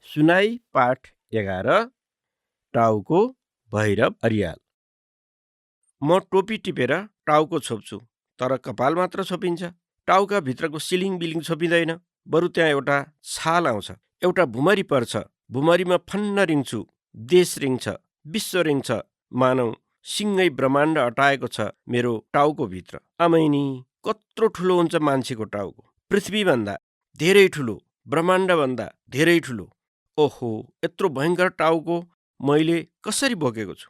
सुनाई पाठ 11 टाउको भैरव अरियाल। म टोपी टिपेर टाउको छोप्छु, तर कपाल मात्र छोपिन्छ। टाउका भित्रको सिलिङ बिलिङ छोपिँदैन, बरु त्यहाँ एउटा छाल आउँछ, एउटा भुमरी पर्छ। भुमरीमा फन्न रिङ्छु, देश रिङ्छ, विश्व रिङ्छ, मानौ सिङ्गै ब्रह्माण्ड अटाएको छ मेरो टाउको भित्र। आमैनी, कत्रो ठुलो हुन्छ मान्छेको टाउको! पृथ्वीभन्दा धेरै ठुलो, ब्रह्माण्डभन्दा धेरै ठुलो। ओहो, यत्रो भयङ्कर टाउको मैले कसरी बोकेको छु?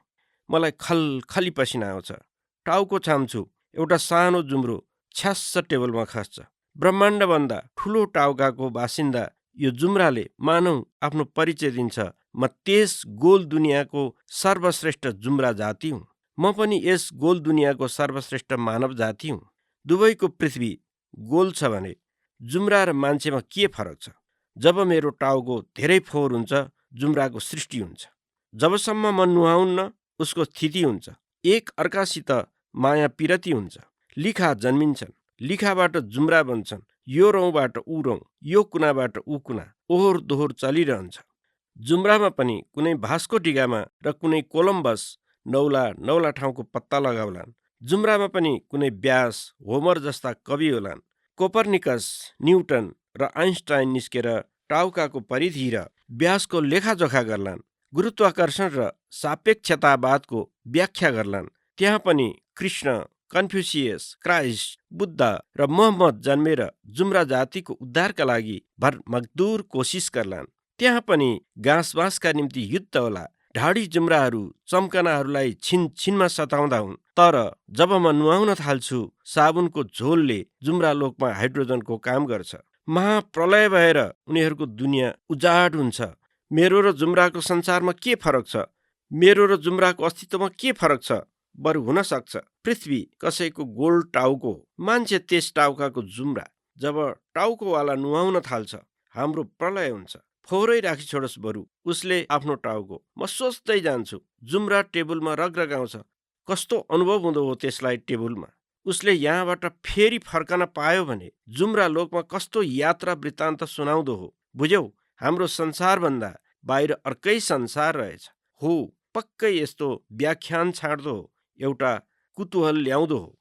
मलाई खलखली पसिना आउँछ। टाउको छाम्छु, एउटा सानो जुम्रो छ्यास्स टेबलमा खस्छ। ब्रह्माण्डभन्दा ठुलो टाउकाको बासिन्दा यो जुम्राले मानौ आफ्नो परिचय दिन्छ। म त्यस गोल दुनियाँको सर्वश्रेष्ठ जुम्रा जाति हुँ। म पनि यस गोल दुनियाँको सर्वश्रेष्ठ मानव जाति हुँ। दुवैको पृथ्वी गोल छ भने जुम्रा र मान्छेमा के फरक छ? जब मेरो टाउको धेरै फोहोर हुन्छ, जुम्राको सृष्टि हुन्छ। जबसम्म म नुहाउन्न, उसको स्थिति हुन्छ। एक अर्कासित माया पिरती हुन्छ। लिखा जन्मिन्छन्, लिखाबाट जुम्रा बन्छन्। यो रौँबाट ऊ रौँ, यो कुनाबाट ऊ कुना, ओहोर दोहोर चलिरहन्छ। जुम्रामा पनि कुनै भास्को डिगामा र कुनै कोलम्बस नौला नौला ठाउँको पत्ता लगाउलान्। जुम्रामा पनि कुनै व्यास, होमर जस्ता कवि होलान्। कोपरनिकस, न्युटन र आइन्स्टाइन निस्केर टाउकाको परिधि र व्यासको लेखाजोखा गर्लान्। गुरुत्वाकर्षण र सापेक्षतावादको व्याख्या गर्लान्। त्यहाँ पनि कृष्ण, कन्फ्युसियस, क्राइस्ट, बुद्ध र मोहम्मद जन्मेर जुम्रा जातिको उद्धारका लागि भरमग्दुर कोसिस गर्लान्। त्यहाँ पनि गाँसबाँसका निम्ति युद्ध होला। ढाडी जुम्राहरू चम्कनाहरूलाई छिनमा सताउँदा हुन्। तर जब म नुहाउन थाल्छु, साबुनको झोलले जुम्रा लोकमा हाइड्रोजनको काम गर्छ। महाप्रलय भएर उनीहरूको दुनियाँ उजाड हुन्छ। मेरो र जुम्राको संसारमा के फरक छ? मेरो र जुम्राको अस्तित्वमा के फरक छ? बरु हुन सक्छ पृथ्वी कसैको गोल टाउको, मान्छे त्यस टाउकाको जुम्रा। जब टाउकोवाला नुहाउन थाल्छ, हाम्रो प्रलय हुन्छ। फोहोरै राखी छोडोस् बरु उसले आफ्नो टाउको। म सोच्दै जान्छु, जुम्रा टेबुलमा रगरगाउँछ। कस्तो अनुभव हुँदो हो त्यसलाई टेबुलमा? उसले यहाँबाट फेरि फर्कन पायो भने जुम्रा लोकमा कस्तो यात्रा वृत्तान्त सुनाउँदो हो। बुझ्यौ, हाम्रो संसारभन्दा बाहिर अर्कै संसार रहेछ। हो, पक्कै यस्तो व्याख्यान छाड्दो हो, एउटा कुतूहल ल्याउँदो हो।